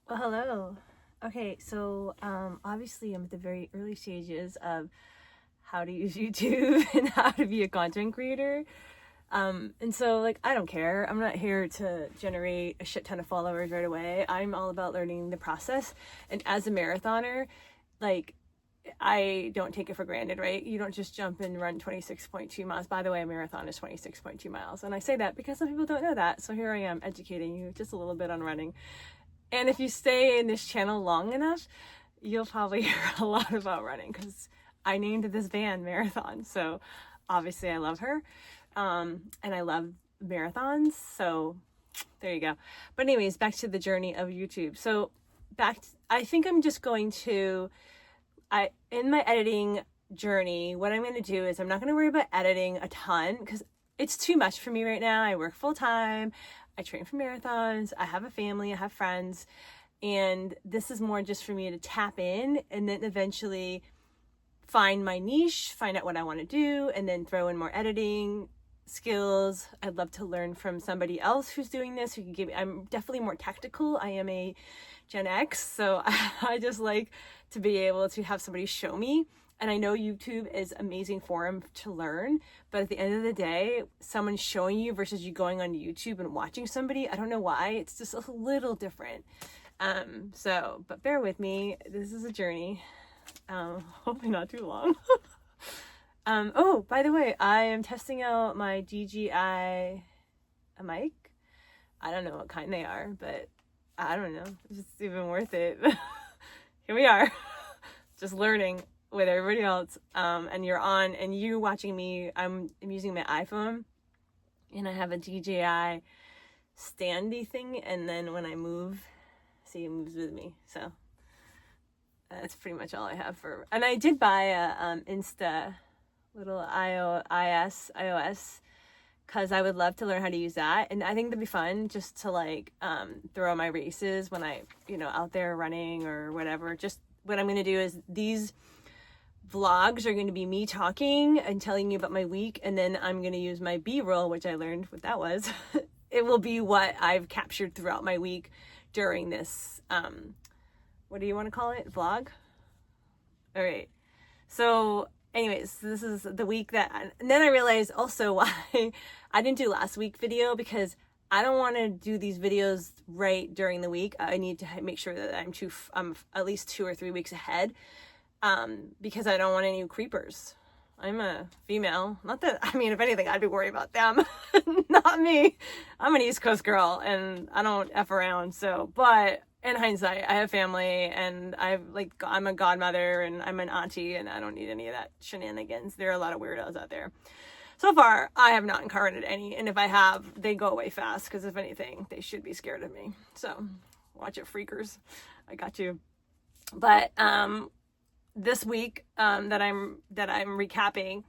Well, hello. Okay, so obviously I'm at the very early stages of how to use YouTube and how to be a content creator. And so like I don't care. I'm not here to generate a shit ton of followers right away. I'm all about learning the process. And as a marathoner, like I don't take it for granted, right? You don't just jump and run 26.2 miles. By the way, a marathon is 26.2 miles. And I say that because some people don't know that. So here I am educating you just a little bit on running. And if you stay in this channel long enough, you'll probably hear a lot about running because I named this band Marathon. So obviously I love her. And I love marathons. So there you go. But anyways, back to the journey of YouTube. So I think I'm just going to, in my editing journey, what I'm going to do is I'm not going to worry about editing a ton because it's too much for me right now. I work full time. I train for marathons. I have a family. I have friends. And this is more just for me to tap in and then eventually find my niche, find out what I want to do, and then throw in more editing skills. I'd love to learn from somebody else who's doing this, who can give me, I'm definitely more technical. I am a Gen X, so I just like to be able to have somebody show me. And I know YouTube is an amazing forum to learn, but at the end of the day, someone showing you versus you going on YouTube and watching somebody, I don't know why, it's just a little different. But bear with me. This is a journey. Hopefully not too long. Oh, by the way, I am testing out my DJI mic. I don't know what kind they are, but I don't know if it's even worth it. Here we are, just learning with everybody else. And you're on, and you watching me. I'm using my iPhone, and I have a DJI standy thing, and then when I move, see, it moves with me. So that's pretty much all I have for. And I did buy a Insta little iOS because I would love to learn how to use that, and I think that'd be fun just to like throw my races when I out there running or whatever. Just what I'm going to do is these vlogs are going to be me talking and telling you about my week, and then I'm going to use my B-roll, which I learned what that was. It will be what I've captured throughout my week during this what do you want to call it, vlog? All right, so anyways, this is the week that, and then I realized also why I didn't do last week video, because I don't want to do these videos right during the week. I need to make sure that I'm at least 2 or 3 weeks ahead, because I don't want any creepers. I'm a female. Not that, I mean, if anything, I'd be worried about them, not me. I'm an East Coast girl and I don't F around. So, but in hindsight, I have family and I'm a godmother and I'm an auntie and I don't need any of that shenanigans. There are a lot of weirdos out there. So far, I have not encountered any. And if I have, they go away fast because if anything, they should be scared of me. So watch it, freakers. I got you. But, this week that I'm recapping,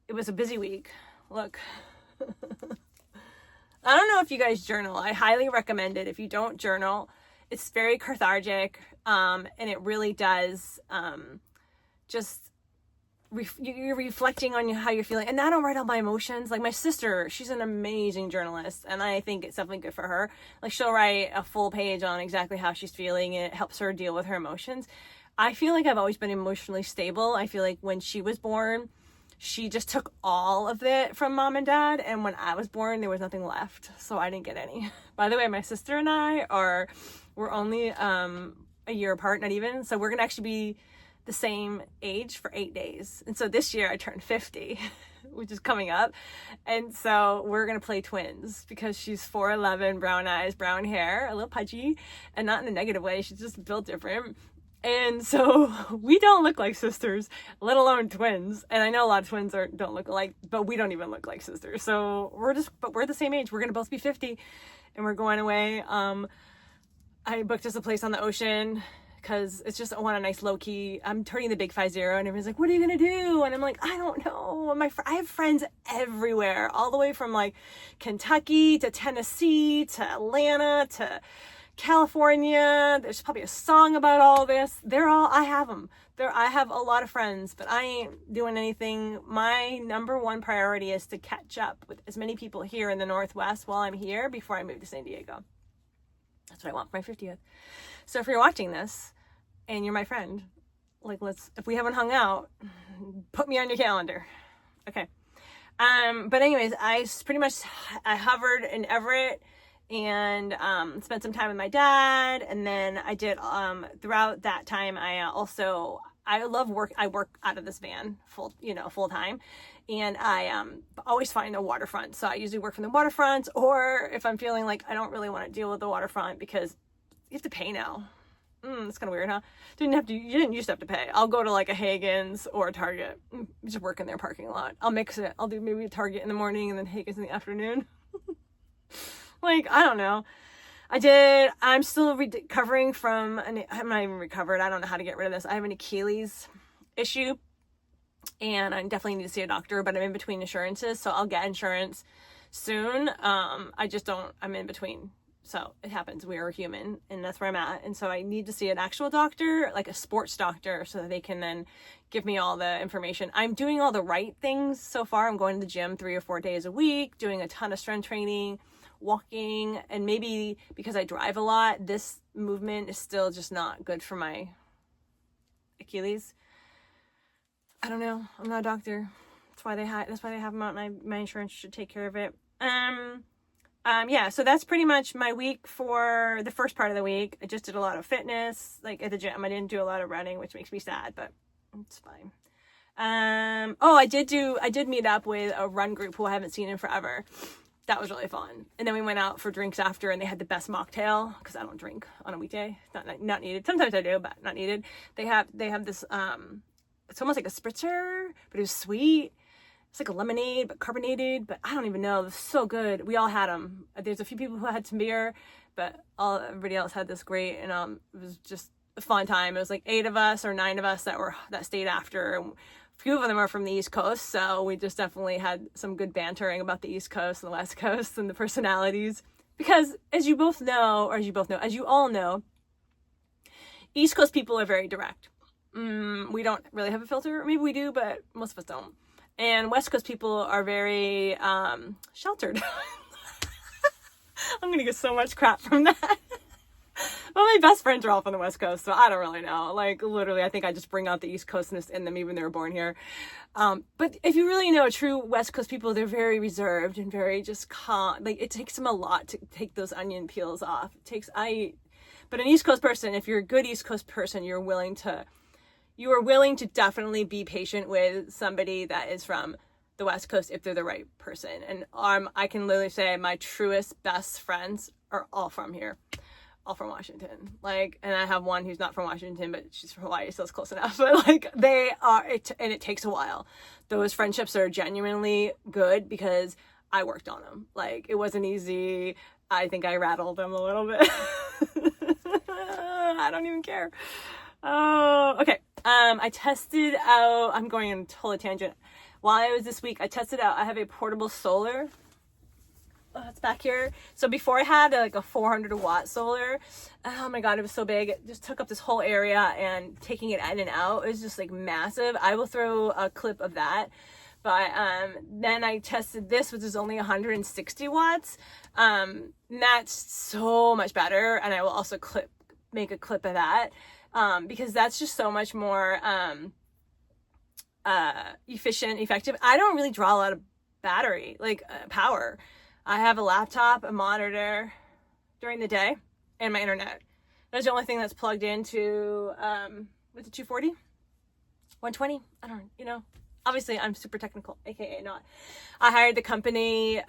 it was a busy week. Look, I don't know if you guys journal. I highly recommend it. If you don't journal, it's very cathartic, and it really does you're reflecting on how you're feeling. And I don't write all my emotions. Like my sister, she's an amazing journalist, and I think it's definitely good for her. Like she'll write a full page on exactly how she's feeling, and it helps her deal with her emotions. I feel like I've always been emotionally stable. I feel like when she was born, she just took all of it from mom and dad. And when I was born, there was nothing left. So I didn't get any. By the way, my sister and we're only a year apart, not even. So we're going to actually be the same age for 8 days. And so this year I turned 50, which is coming up. And so we're going to play twins because she's 4'11", brown eyes, brown hair, a little pudgy, and not in a negative way. She's just built different. And so we don't look like sisters, let alone twins. And I know a lot of twins don't look alike, but we don't even look like sisters. So we're the same age. We're going to both be 50 and we're going away. I booked us a place on the ocean because it's just, I want a nice low key. I'm turning the big 50 and everyone's like, what are you going to do? And I'm like, I don't know. I have friends everywhere, all the way from like Kentucky to Tennessee to Atlanta to California. There's probably a song about all this. I have them. I have a lot of friends, but I ain't doing anything. My number one priority is to catch up with as many people here in the Northwest while I'm here before I move to San Diego. That's what I want for my 50th. So if you're watching this and you're my friend, like, if we haven't hung out, put me on your calendar. Okay. But anyways, I hovered in Everett and spent some time with my dad, and then I did throughout that time I love work. I work out of this van full time, and I always find a waterfront. So I usually work from the waterfront, or if I'm feeling like I don't really want to deal with the waterfront because you have to pay now. It's kind of weird, huh? You didn't used to have to pay. I'll go to like a Haggen's or a Target. Just work in their parking lot. I'll mix it. I'll do maybe a Target in the morning and then Haggen's in the afternoon. Like, I don't know. I'm still recovering from, I'm not even recovered. I don't know how to get rid of this. I have an Achilles issue and I definitely need to see a doctor, but I'm in between insurances. So I'll get insurance soon. I'm in between. So it happens. We are human, and that's where I'm at. And so I need to see an actual doctor, like a sports doctor, so that they can then give me all the information. I'm doing all the right things so far. I'm going to the gym 3 or 4 days a week, doing a ton of strength training, walking, and maybe because I drive a lot, this movement is still just not good for my Achilles. I don't know. I'm not a doctor. That's why they have them out. My insurance should take care of it. Yeah, so that's pretty much my week for the first part of the week. I just did a lot of fitness, like at the gym. I didn't do a lot of running, which makes me sad, but it's fine. I did meet up with a run group who I haven't seen in forever. That was really fun. And then we went out for drinks after, and they had the best mocktail, because I don't drink on a weekday. Not needed. Sometimes I do, but not needed. They have this, it's almost like a spritzer, but it was sweet. It's like a lemonade, but carbonated, but I don't even know. It was so good. We all had them. There's a few people who had some beer, but everybody else had this great, and it was just a fun time. It was like 8 of us or 9 of us that stayed after. A few of them are from the East Coast, so we just definitely had some good bantering about the East Coast and the West Coast and the personalities. Because as you all know, East Coast people are very direct. We don't really have a filter. Maybe we do, but most of us don't. And West Coast people are very sheltered. I'm going to get so much crap from that. Well, my best friends are all from the West Coast, so I don't really know. Like, literally, I think I just bring out the East Coastness in them, even they were born here. But if you really know true West Coast people, they're very reserved and very just calm. Like, it takes them a lot to take those onion peels off. But an East Coast person, if you're a good East Coast person, you are willing to definitely be patient with somebody that is from the West Coast if they're the right person. And I can literally say my truest, best friends are all from here. All from Washington. Like, and I have one who's not from Washington, but she's from Hawaii, so it's close enough. But like, they are, and it takes a while. Those friendships are genuinely good because I worked on them. Like, it wasn't easy. I think I rattled them a little bit. I don't even care. Oh, okay. I tested out, I'm going on a total tangent. While I was this week, I tested out, I have a portable solar. Oh, it's back here. So before I had like a 400 watt solar, oh my God, it was so big. It just took up this whole area, and taking it in and out, it was just like massive. I will throw a clip of that. But then I tested this, which is only 160 watts. And that's so much better. And I will also make a clip of that. Because that's just so much more efficient, effective. I don't really draw a lot of battery, power. I have a laptop, a monitor during the day, and my internet. That's the only thing that's plugged into, with the 240? 120? I don't know. Obviously, I'm super technical, aka not. I hired the company,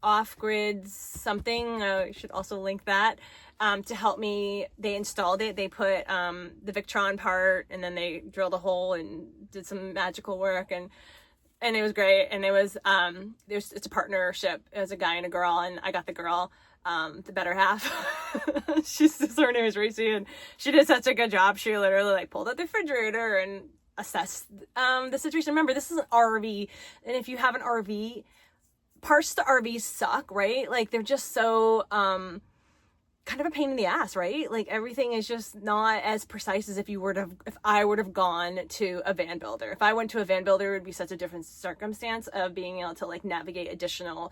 Off Grid something. I should also link that. To help me. They installed it. They put the Victron part, and then they drilled a hole and did some magical work, and it was great. And it was it's a partnership. It was a guy and a girl, and I got the girl, the better half. Her name is Racy, and she did such a good job. She literally pulled out the refrigerator and assessed the situation. Remember, this is an RV, and if you have an RV, parts to RVs suck, right? Like, they're just so kind of a pain in the ass, right? Like, everything is just not as precise as if I would have gone to a van builder. If I went to a van builder, it would be such a different circumstance of being able to navigate additional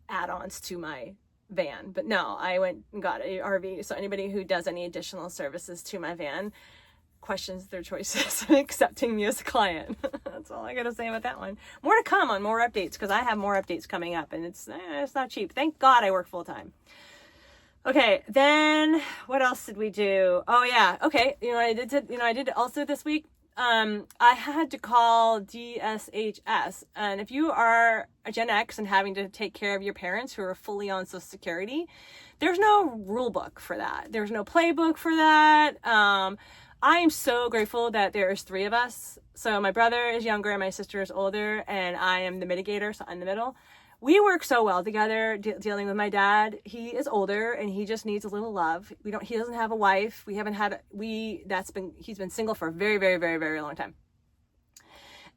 add-ons to my van. But no, I went and got a RV. So anybody who does any additional services to my van questions their choices and accepting me as a client. That's all I gotta say about that one. More to come on more updates, because I have more updates coming up, and it's not cheap. Thank God I work full time. Okay, then what else did we do? Oh yeah, okay. I did also this week. I had to call DSHS, and if you are a Gen X and having to take care of your parents who are fully on Social Security, there's no rule book for that. There's no playbook for that. I am so grateful that there's 3 of us. So my brother is younger and my sister is older, and I am the mitigator, so I'm in the middle. We work so well together dealing with my dad. He is older and he just needs a little love. He doesn't have a wife. He's been single for a very, very, very, very long time.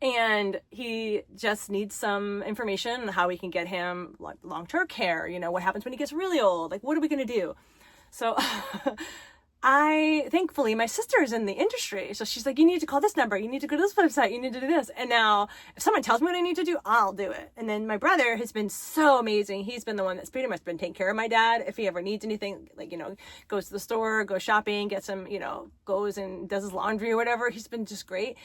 And he just needs some information on how we can get him long-term care. What happens when he gets really old? Like, what are we going to do? So thankfully, my sister is in the industry. So she's like, you need to call this number. You need to go to this website. You need to do this. And now if someone tells me what I need to do, I'll do it. And then my brother has been so amazing. He's been the one that's pretty much been taking care of my dad. If he ever needs anything, goes to the store, goes shopping, gets him, goes and does his laundry or whatever. He's been just great.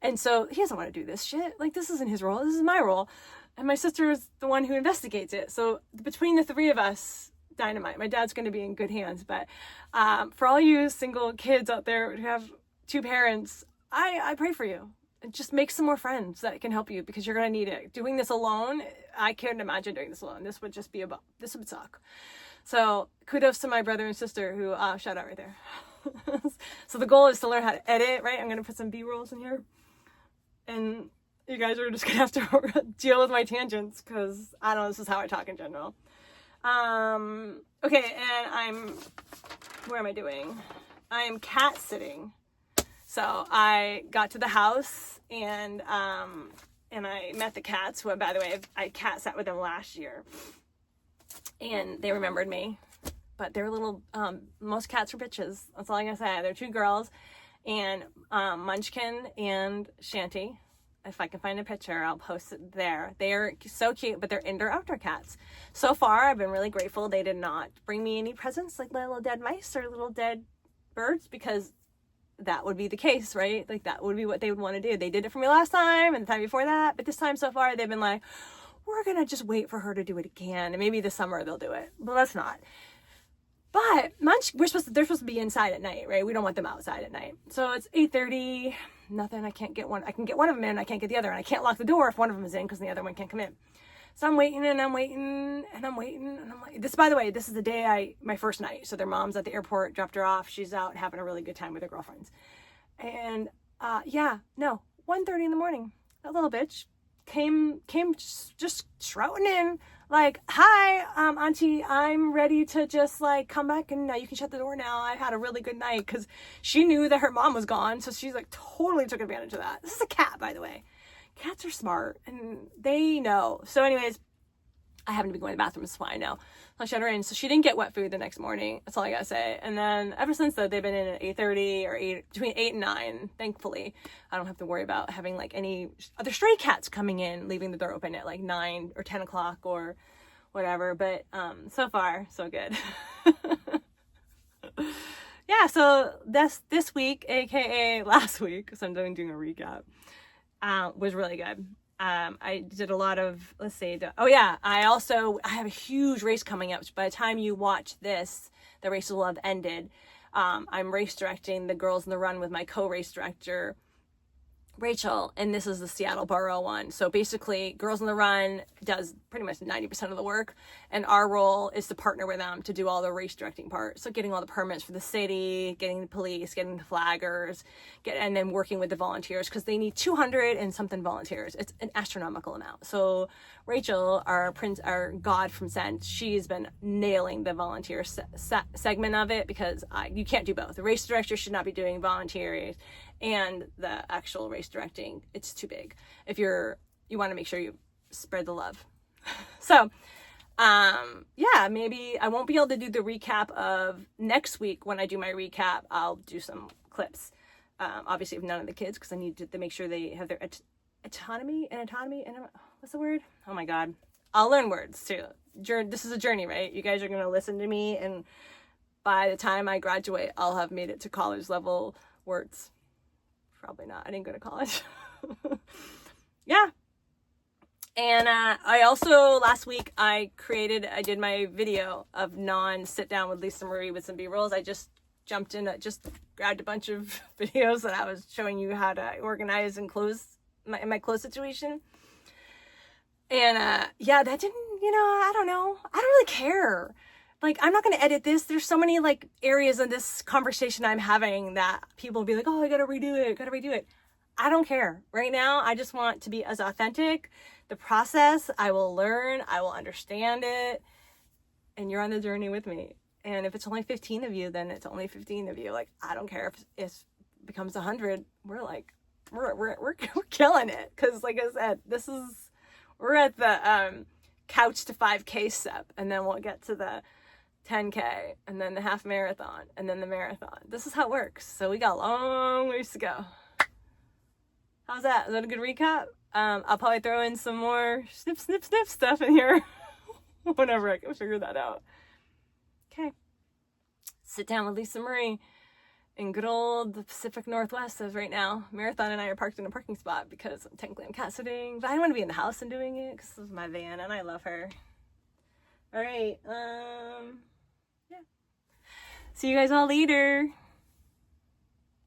And so he doesn't want to do this shit. Like, this isn't his role. This is my role. And my sister is the one who investigates it. So between the 3 of us, dynamite. My dad's going to be in good hands. But for all you single kids out there who have 2 parents, I pray for you. Just make some more friends that can help you, because you're going to need it. Doing this alone, I can't imagine doing this alone. This would suck. So kudos to my brother and sister who, shout out right there. So the goal is to learn how to edit, right? I'm going to put some B-rolls in here. And you guys are just going to have to deal with my tangents, because I don't know, this is how I talk in general. Okay, and where am I doing? I am cat sitting. So I got to the house and I met the cats, who, by the way, I cat sat with them last year, and they remembered me, but they're little, most cats are bitches. That's all I gotta say. They're 2 girls, and, Munchkin and Shanty. If I can find a picture, I'll post it there. They're so cute, but they're indoor-outdoor cats. So far, I've been really grateful they did not bring me any presents like little dead mice or little dead birds, because that would be the case, right? Like, that would be what they would want to do. They did it for me last time and the time before that, but this time so far, they've been like, we're going to just wait for her to do it again, and maybe this summer they'll do it. Well, that's not. But they're supposed to be inside at night, right? We don't want them outside at night. So it's 8:30. Nothing. I can get one of them in. I can't get the other, and I can't lock the door if one of them is in, because the other one can't come in. So I'm waiting and I'm waiting and I'm waiting and I'm like, by the way, this is the day my first night. So their mom's at the airport, dropped her off. She's out having a really good time with her girlfriends. And 1:30 in the morning, that little bitch came just shouting in, like, hi, auntie, I'm ready to just like come back, and you can shut the door now. I had a really good night, because she knew that her mom was gone. So she's like totally took advantage of that. This is a cat, by the way. Cats are smart and they know. So anyways, I happen to be going to the bathroom, so I know. I shut her in. So she didn't get wet food the next morning. That's all I gotta say. And then ever since then, they've been in at 8:30 or between 8 and 9. Thankfully, I don't have to worry about having like any other stray cats coming in, leaving the door open at like 9 or 10 o'clock or whatever. But so far, so good. Yeah, so this week, aka last week, because I'm doing a recap, was really good. I did a lot of, I have a huge race coming up. By the time you watch this, the race will have ended. I'm race directing the Girls in the Run with my co-race director, Rachel, and this is the Seattle Borough one. So basically, Girls in the Run does pretty much 90% of the work, and our role is to partner with them to do all the race directing part. So getting all the permits for the city, getting the police, getting the flaggers, and then working with the volunteers, because they need 200 and something volunteers. It's an astronomical amount. So Rachel, our god from Scent, she's been nailing the volunteer segment of it, because you can't do both. The race director should not be doing volunteers and the actual race directing. It's too big. If you want to make sure you spread the love. So, maybe I won't be able to do the recap of next week. When I do my recap, I'll do some clips. Obviously, if none of the kids, because I need to make sure they have their autonomy, and what's the word? Oh my God. I'll learn words too. This is a journey, right? You guys are going to listen to me, and by the time I graduate, I'll have made it to college level words. Probably not. I didn't go to college. Yeah. And I also, last week, I did my video of sit down with Lisa Marie with some B-rolls. I just jumped in, just grabbed a bunch of videos that I was showing you how to organize and close my clothes situation. And yeah, that didn't, I don't know. I don't really care. Like, I'm not going to edit this. There's so many like areas in this conversation I'm having that people will be like, oh, I got to redo it. I don't care. Right now, I just want to be as authentic. The process, I will learn, I will understand it, and you're on the journey with me. And if it's only 15 of you, then it's only 15 of you. Like, I don't care if it becomes 100. We're like, we're killing it. Because like I said, we're at the couch to 5K step, and then we'll get to the 10K, and then the half marathon, and then the marathon. This is how it works. So we got a long ways to go. How's that? Is that a good recap? I'll probably throw in some more snip stuff in here whenever I can figure that out. Okay. Sit down with Lisa Marie in good old the Pacific Northwest as right now. Marathon and I are parked in a parking spot because technically I'm cat sitting, but I want to be in the house and doing it because this is my van and I love her. All right. Yeah. See you guys all later.